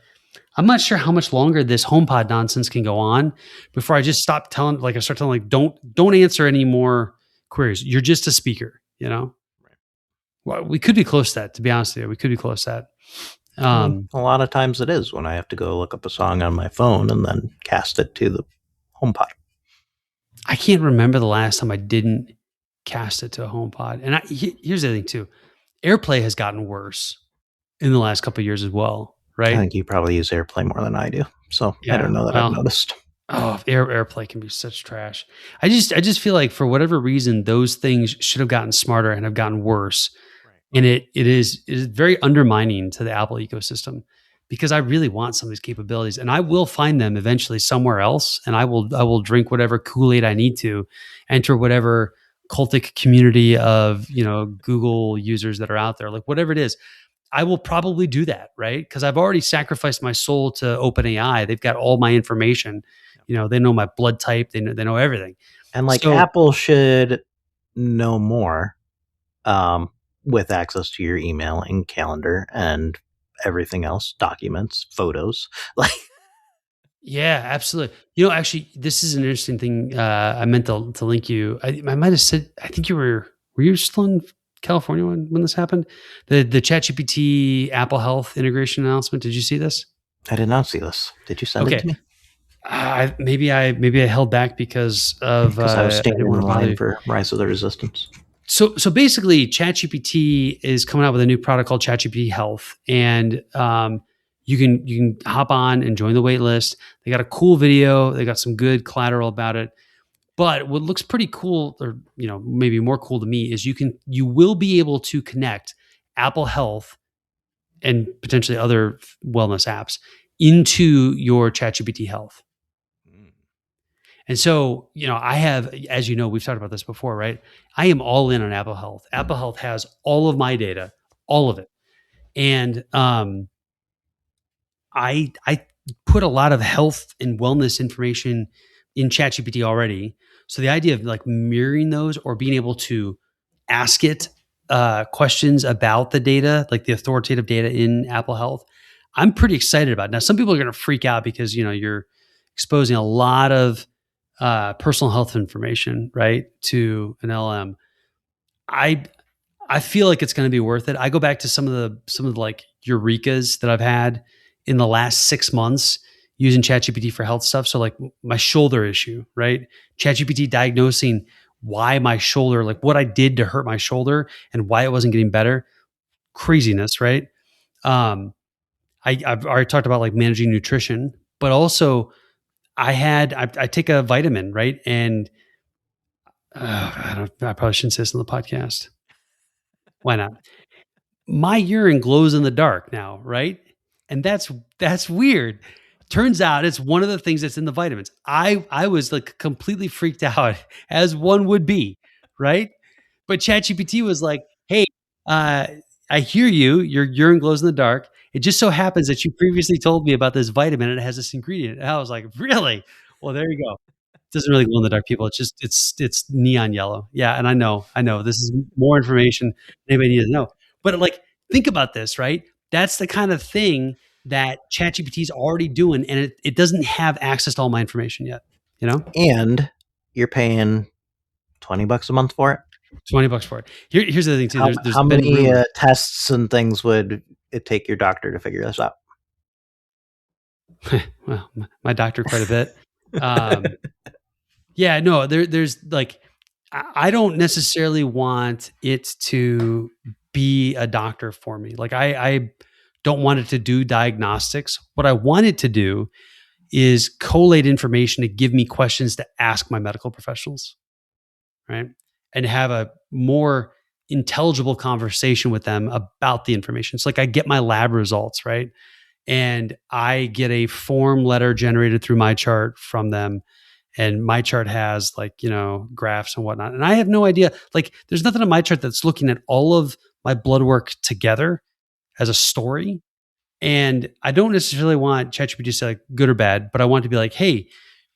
I'm not sure how much longer this HomePod nonsense can go on before I just start telling, like, don't answer any more queries. You're just a speaker, Right. Well, we could be close to that, to be honest with you. We could be close to that. A lot of times it is when I have to go look up a song on my phone and then cast it to the HomePod. I can't remember the last time I didn't cast it to a HomePod. And here's the thing too. AirPlay has gotten worse in the last couple of years as well. Right. I think you probably use AirPlay more than I do. So I don't know that I've noticed. Oh, AirPlay can be such trash. I just feel like for whatever reason, those things should have gotten smarter and have gotten worse. Right. And it is very undermining to the Apple ecosystem because I really want some of these capabilities and I will find them eventually somewhere else. And I will drink whatever Kool-Aid I need to, enter whatever cultic community of, Google users that are out there, like whatever it is. I will probably do that, right? Because I've already sacrificed my soul to OpenAI. They've got all my information. They know my blood type. They know everything. And Apple should know more with access to your email and calendar and everything else, documents, photos. Yeah, absolutely. Actually, this is an interesting thing. I meant to link you. I might have said, I think were you still in California when this happened? The ChatGPT Apple Health integration announcement. Did you see this? I did not see this. Did you send it to me? Maybe I held back because I was standing in line for Rise of the Resistance. So basically, ChatGPT is coming out with a new product called ChatGPT Health, and you can hop on and join the wait list. They got a cool video. They got some good collateral about it. But what looks pretty cool, or maybe more cool to me, is you will be able to connect Apple Health and potentially other wellness apps into your ChatGPT Health. And so, I have, as we've talked about this before, right? I am all in on Apple Health. Apple Health has all of my data, all of it. And I put a lot of health and wellness information in ChatGPT already. So the idea of like mirroring those or being able to ask it questions about the data, like the authoritative data in Apple Health, I'm pretty excited about it. Now, some people are going to freak out because, you're exposing a lot of personal health information, right, to an LM. I feel like it's going to be worth it. I go back to some of the like eurekas that I've had in the last 6 months using ChatGPT for health stuff. So like my shoulder issue, right? ChatGPT diagnosing why my shoulder, like what I did to hurt my shoulder and why it wasn't getting better. Craziness, right? I've already talked about like managing nutrition, but also I take a vitamin, right? And I probably shouldn't say this on the podcast. Why not? My urine glows in the dark now, right? And that's weird. Turns out it's one of the things that's in the vitamins. I was like completely freaked out, as one would be, right? But ChatGPT was like, "Hey, uh, I hear you. Your urine glows in the dark. It just so happens that you previously told me about this vitamin and it has this ingredient." And I was like, "Really? Well, there you go. It doesn't really glow in the dark, people. It's just it's neon yellow." Yeah, and I know this is more information than anybody needs to know. But like, think about this, right? That's the kind of thing that ChatGPT is already doing, and it doesn't have access to all my information yet. You know, And you're paying $20 a month for it. $20 for it. Here's the other thing too. There's How been many rumors. tests and things would it take your doctor to figure this out? Well, my doctor quite a bit. Yeah, no, there's like, I don't necessarily want it to be a doctor for me. Like I don't want it to do diagnostics. What I want it to do is collate information to give me questions to ask my medical professionals, right? And have a more intelligible conversation with them about the information. It's like I get my lab results, right? And I get a form letter generated through my chart from them. And my chart has like, graphs and whatnot. And I have no idea, like there's nothing on my chart that's looking at all of my blood work together as a story. And I don't necessarily want ChatGPT to say like good or bad, but I want to be like, hey,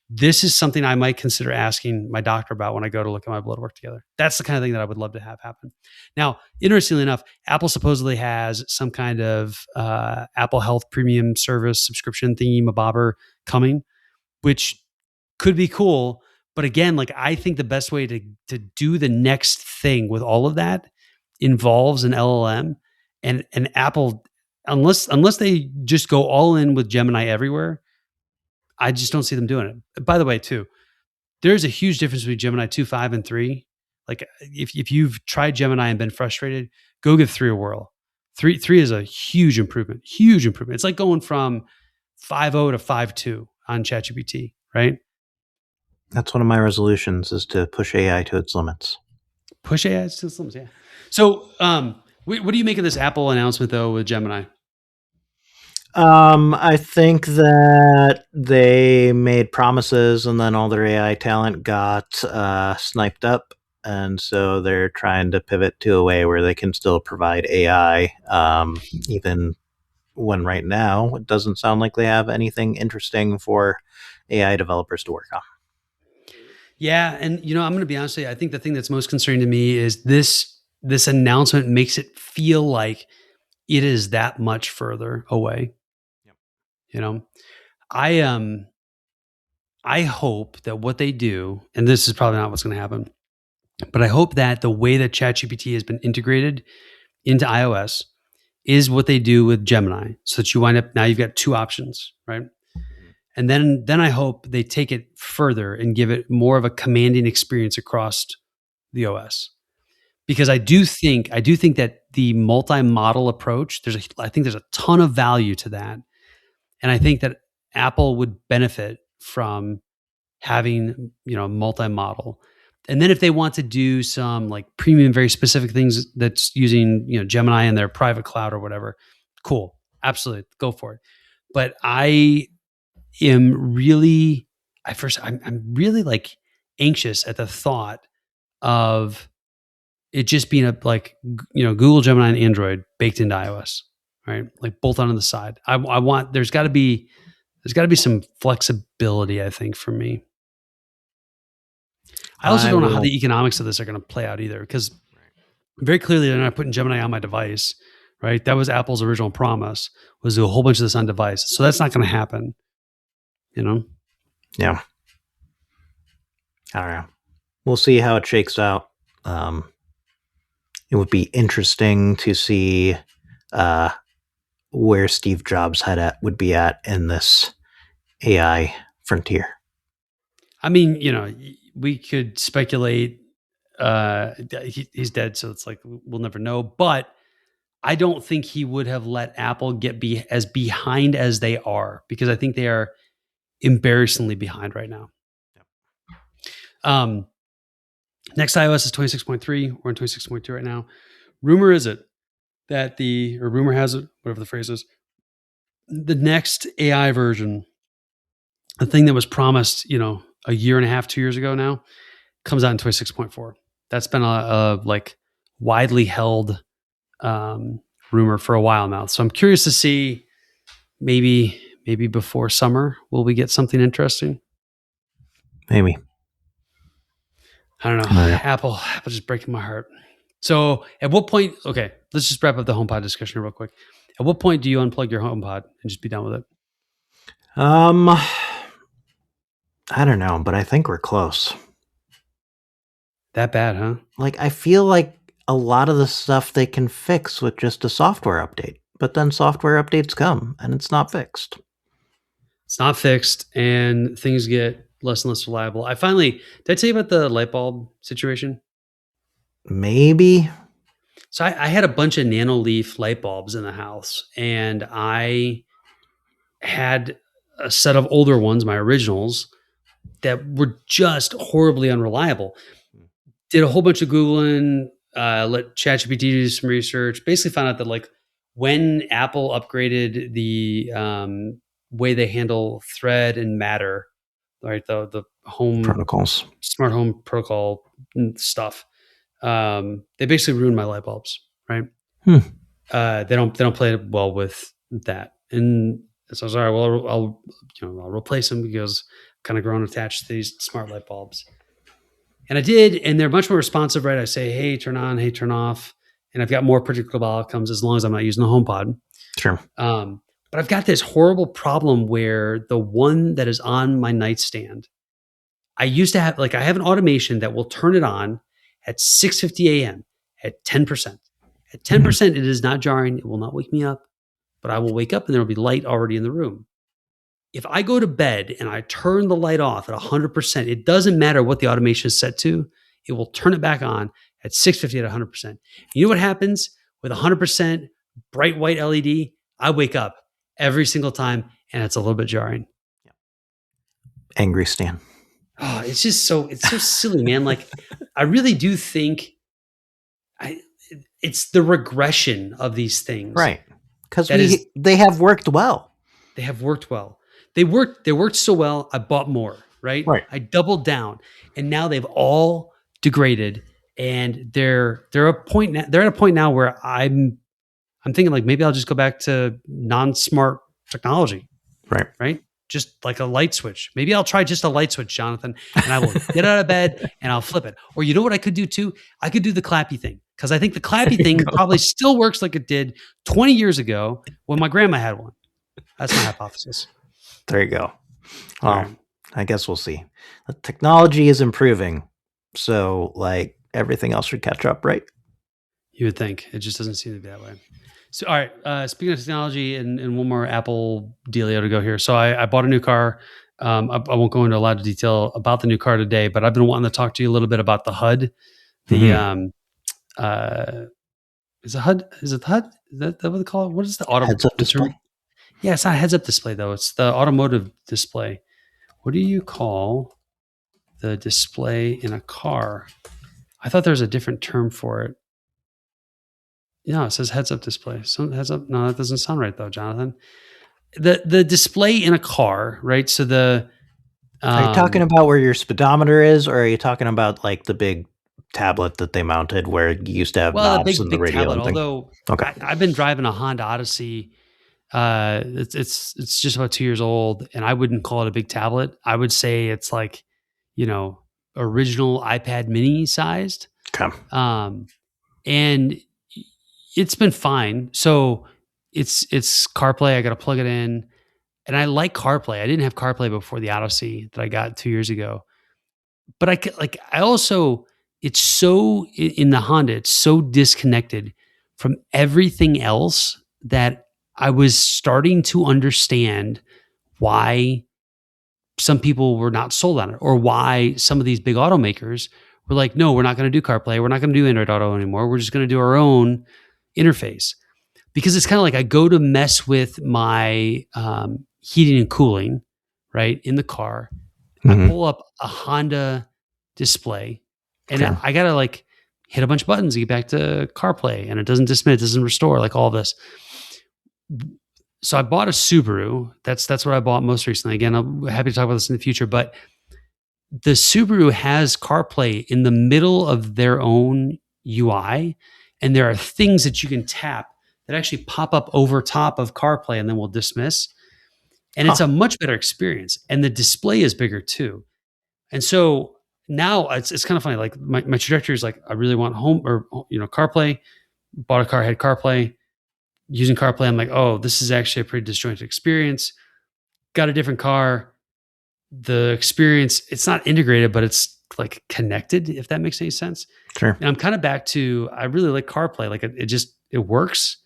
this is something I might consider asking my doctor about when I go to look at my blood work together. That's the kind of thing that I would love to have happen. Now, interestingly enough, Apple supposedly has some kind of Apple Health premium service subscription thingy mabobber coming, which could be cool. But again, like I think the best way to do the next thing with all of that involves an LLM, and Apple, unless they just go all in with Gemini everywhere, I just don't see them doing it. By the way, too, there's a huge difference between Gemini 2, 5, and 3. Like if you've tried Gemini and been frustrated, go give 3 a whirl. 3 is a huge improvement. Huge improvement. It's like going from 5.0 to 5.2 on ChatGPT, right? That's one of my resolutions, is to push AI to its limits. Push AI to its limits, yeah. So, what do you make of this Apple announcement though with Gemini? I think that they made promises and then all their AI talent got sniped up. And so they're trying to pivot to a way where they can still provide AI, even when right now it doesn't sound like they have anything interesting for AI developers to work on. Yeah, and I'm going to be honest with you. I think the thing that's most concerning to me is this announcement makes it feel like it is that much further away. Yep. I hope that what they do, and this is probably not what's going to happen, but I hope that the way that ChatGPT has been integrated into iOS is what they do with Gemini, so that you wind up now you've got 2 options, right? And then I hope they take it further and give it more of a commanding experience across the OS. Because I do think that the multi-model approach, I think there's a ton of value to that. And I think that Apple would benefit from having, multi-model. And then if they want to do some like premium, very specific things that's using, Gemini in their private cloud or whatever, cool. Absolutely. Go for it. But I'm really like anxious at the thought of it just being Google Gemini and Android baked into iOS, right? Like bolt on the side. I want, there's got to be some flexibility, I think, for me. I also don't know how the economics of this are going to play out either, because very clearly they're not putting Gemini on my device, right? That was Apple's original promise, was do a whole bunch of this on device. So that's not going to happen. Yeah. I don't know. We'll see how it shakes out. It would be interesting to see where Steve Jobs would be at in this AI frontier. I mean, we could speculate. He's dead, so it's like we'll never know. But I don't think he would have let Apple get as behind as they are, because I think they are embarrassingly behind right now. Next iOS is 26.3. We're on 26.2 right now. Rumor has it, whatever the phrase is, the next AI version, the thing that was promised, a year and a half, 2 years ago now, comes out in 26.4. That's been a widely held rumor for a while now. So I'm curious to see, maybe before summer, will we get something interesting? Maybe. I don't know. Apple just breaking my heart. So at what point, okay, let's just wrap up the HomePod discussion real quick. At what point do you unplug your HomePod and just be done with it? I don't know, but I think we're close. That bad, huh? I feel like a lot of the stuff they can fix with just a software update, but then software updates come and it's not fixed. It's not fixed and things get less and less reliable. Did I tell you about the light bulb situation? Maybe. So I had a bunch of nano leaf light bulbs in the house, and I had a set of older ones, my originals, that were just horribly unreliable. Did a whole bunch of Googling, let ChatGPT do some research, basically found out that when Apple upgraded the way they handle Thread and Matter, right, the home protocols, smart home protocol stuff, they basically ruined my light bulbs, right? They don't play well with that, and so I was all right. Well, I'll replace them because I've kind of grown attached to these smart light bulbs, and I did, and they're much more responsive, right? I say, hey, turn on, hey, turn off, and I've got more predictable outcomes as long as I'm not using the HomePod. Sure. But I've got this horrible problem where the one that is on my nightstand, I used to have, I have an automation that will turn it on at 6:50 a.m. at 10%. At 10%, it is not jarring. It will not wake me up, but I will wake up and there will be light already in the room. If I go to bed and I turn the light off at 100%, it doesn't matter what the automation is set to. It will turn it back on at 6:50 at 100%. You know what happens with 100% bright white LED? I wake up every single time and it's a little bit jarring. Angry Stan. Oh, it's so silly, man. I really do think it's the regression of these things. Right. Because they have worked well. They have worked well. They worked so well, I bought more, right? Right. I doubled down. And now they've all degraded. And they're at a point now where I'm thinking maybe I'll just go back to non-smart technology. Right. Right? Just like a light switch. Maybe I'll try just a light switch, Jonathan, and I will get out of bed and I'll flip it. Or you know what I could do too? I could do the clappy thing, because I think the clappy thing probably still works like it did 20 years ago when my grandma had one. That's my hypothesis. There you go. Well, right. I guess we'll see. The technology is improving, so everything else should catch up, right? You would think. It just doesn't seem to be that way. So, all right. Speaking of technology, and one more Apple dealio to go here. So, I bought a new car. I won't go into a lot of detail about the new car today, but I've been wanting to talk to you a little bit about the HUD. The is it HUD? Is it the HUD? Is that what they call it? What is the heads-up display? Yeah, it's not a heads-up display though. It's the automotive display. What do you call the display in a car? I thought there was a different term for it. Yeah, it says heads-up display. Some heads-up. No, that doesn't sound right though, Jonathan. The display in a car, right? So are you talking about where your speedometer is, or are you talking about the big tablet that they mounted where you used to have knobs in the radio? Tablet, although okay. I've been driving a Honda Odyssey. It's just about 2 years old, and I wouldn't call it a big tablet. I would say it's original iPad mini sized. Okay. And it's been fine. So it's CarPlay. I got to plug it in. and I like CarPlay. I didn't have CarPlay before the Odyssey that I got 2 years ago. But I also, it's so in the Honda, it's so disconnected from everything else that I was starting to understand why some people were not sold on it, or why some of these big automakers were like, no, we're not going to do CarPlay. We're not going to do Android Auto anymore. We're just going to do our own interface. Because it's kind of like I go to mess with my heating and cooling, right, in the car. I pull up a Honda display, and Okay. I got to like hit a bunch of buttons to get back to CarPlay, and it doesn't dismiss, it doesn't restore, like all this. So I bought a Subaru. That's what I bought most recently. Again, I'm happy to talk about this in the future, but the Subaru has CarPlay in the middle of their own UI, and there are things that you can tap that actually pop up over top of CarPlay and then will dismiss. And it's a much better experience. And the display is bigger too. And so now it's kind of funny. Like my trajectory is like, I really want CarPlay. Bought a car, had CarPlay. Using CarPlay, I'm like, oh, this is actually a pretty disjointed experience. Got a different car. The experience, it's not integrated, but it's like connected, if that makes any sense. Sure. And I'm kind of back to, I really like CarPlay. Like it works.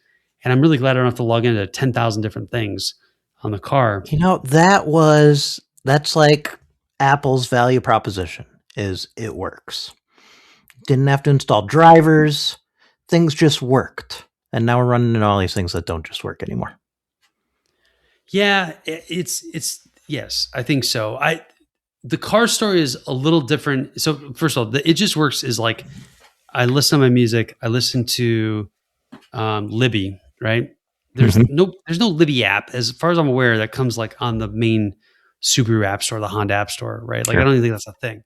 And I'm really glad I don't have to log into 10,000 different things on the car. That's like Apple's value proposition is it works. Didn't have to install drivers. Things just worked. And now we're running into all these things that don't just work anymore. Yeah, it's yes, I think so. The car story is a little different. So first of all, the It Just Works is like, I listen to my music. I listen to Libby, right? There's no Libby app, as far as I'm aware, that comes like on the main Subaru app store, the Honda app store, right? Like, Sure. I don't even think that's a thing.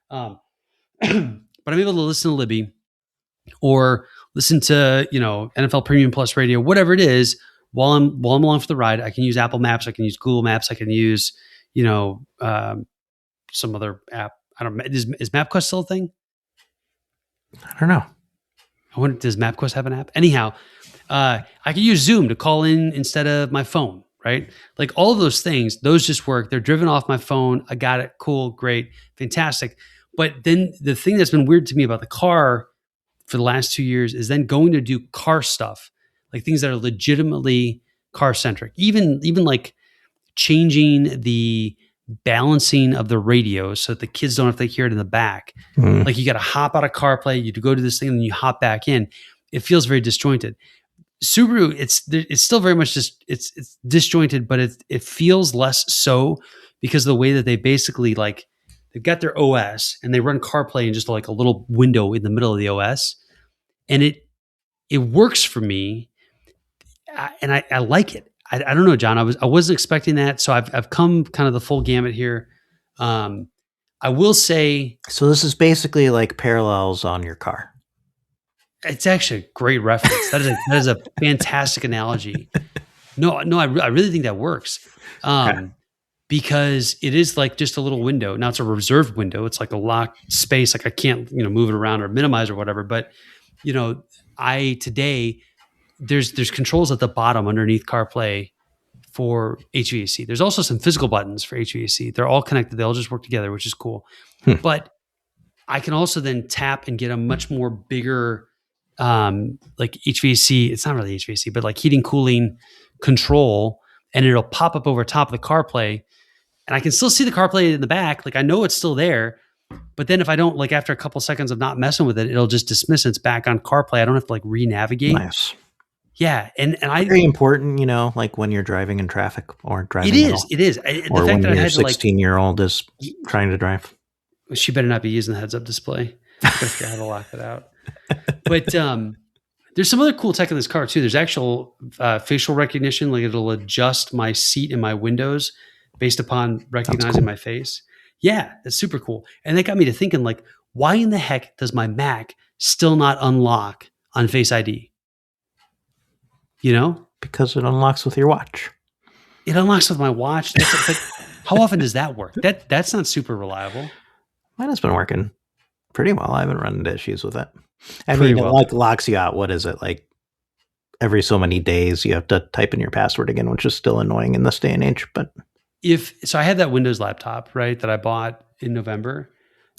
But I'm able to listen to Libby or listen to, NFL Premium Plus Radio, whatever it is, while I'm along for the ride. I can use Apple Maps. I can use Google Maps. I can use, some other app. I don't know. Is MapQuest still a thing? I don't know. I wonder, does MapQuest have an app? Anyhow, I can use Zoom to call in instead of my phone, right? Like all of those things, those just work. They're driven off my phone. I got it. Cool. Great. Fantastic. But then the thing that's been weird to me about the car for the last 2 years is then going to do car stuff, like things that are legitimately car centric, even like changing the balancing of the radio so that the kids don't have to hear it in the back. Like you got to hop out of CarPlay, you go to this thing, and then you hop back in. It feels very disjointed. Subaru, it's still very much just it's disjointed, but it feels less so because of the way that they basically like they've got their OS and they run CarPlay in just like a little window in the middle of the OS, and it works for me, and I like it. I don't know, John. I wasn't expecting that, so I've come kind of the full gamut here. I will say, so this is basically like parallels on your car. It's actually a great reference. That is a fantastic analogy. No, I really think that works. Because it is like just a little window. Now it's a reserved window. It's like a locked space. Like I can't, move it around or minimize or whatever. But, there's controls at the bottom underneath CarPlay for HVAC. There's also some physical buttons for HVAC. They're all connected. They all just work together, which is cool. But I can also then tap and get a much more bigger, like HVAC. It's not really HVAC, but like heating, cooling control, and it'll pop up over top of the CarPlay. And I can still see the CarPlay in the back. Like I know it's still there, but then if I don't, like after a couple seconds of not messing with it, it'll just dismiss it's back on CarPlay. I don't have to like re-navigate. Nice. Yeah. And very important, like when you're driving in traffic or driving. It is. Or when your 16-year-old is trying to drive. She better not be using the heads-up display. I gotta figure out how to lock that out. But there's some other cool tech in this car too. There's actual facial recognition. Like it'll adjust my seat and my windows based upon recognizing my face. Yeah, that's super cool. And that got me to thinking, like, why in the heck does my Mac still not unlock on Face ID? Because it unlocks with your watch. It unlocks with my watch. But how often does that work? That's not super reliable. Mine has been working pretty well. I haven't run into issues with it. I mean, it like locks you out. What is it, like every so many days you have to type in your password again, which is still annoying in this day and age. But So I had that Windows laptop, right, that I bought in November.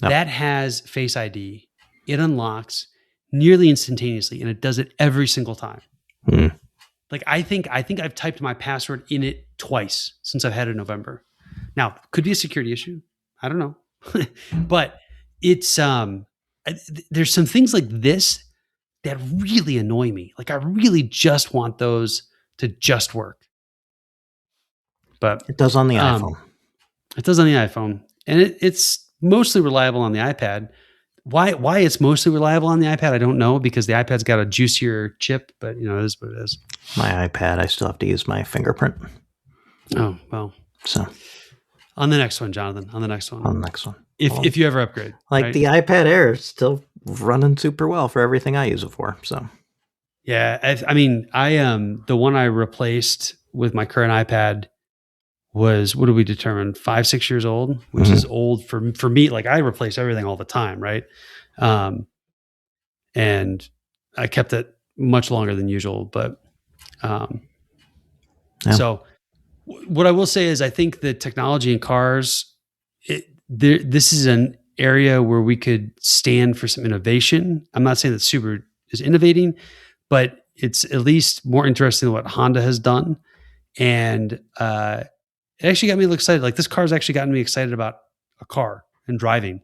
Yep. That has Face ID. It unlocks nearly instantaneously, and it does it every single time. Like I think I've typed my password in it twice since I've had it in November. Now, could be a security issue. I don't know. But it's there's some things like this that really annoy me. Like I really just want those to just work. But it does on the iPhone. It does on the iPhone, and it's mostly reliable on the iPad. Why it's mostly reliable on the iPad, I don't know, because the iPad's got a juicier chip, but it is what it is. My iPad, I still have to use my fingerprint. Oh, well. So on the next one, Jonathan, on the next one. If you ever upgrade. Like right? the iPad Air is still running super well for everything I use it for. So yeah, the one I replaced with my current iPad was, what did we determine? 5-6 years old, which is old for me. Like I replace everything all the time. Right. And I kept it much longer than usual, but, So what I will say is I think the technology in cars, this is an area where we could stand for some innovation. I'm not saying that Subaru is innovating, but it's at least more interesting than what Honda has done. And, it actually got me excited. Like this car's actually gotten me excited about a car and driving,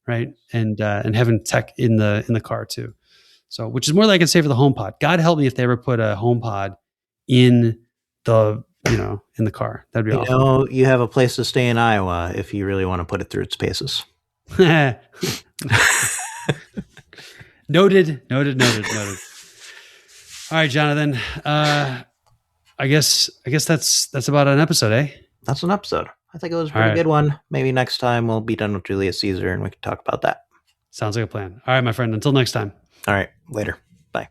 right? And having tech in the car too. So, which is more than I can say for the HomePod. God help me if they ever put a HomePod in the car. That'd be awesome. You have a place to stay in Iowa if you really want to put it through its paces. Noted. All right, Jonathan. I guess that's about an episode, eh? That's an episode. I think it was a pretty good one. Maybe next time we'll be done with Julius Caesar and we can talk about that. Sounds like a plan. All right, my friend. Until next time. All right. Later. Bye.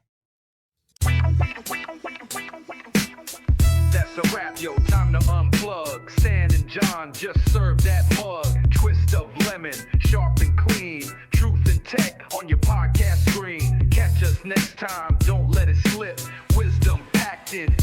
That's a wrap, yo. Time to unplug. Stan and John just served that mug. Twist of lemon, sharp and clean. Truth and tech on your podcast screen. Catch us next time. Don't let it slip. Wisdom packed in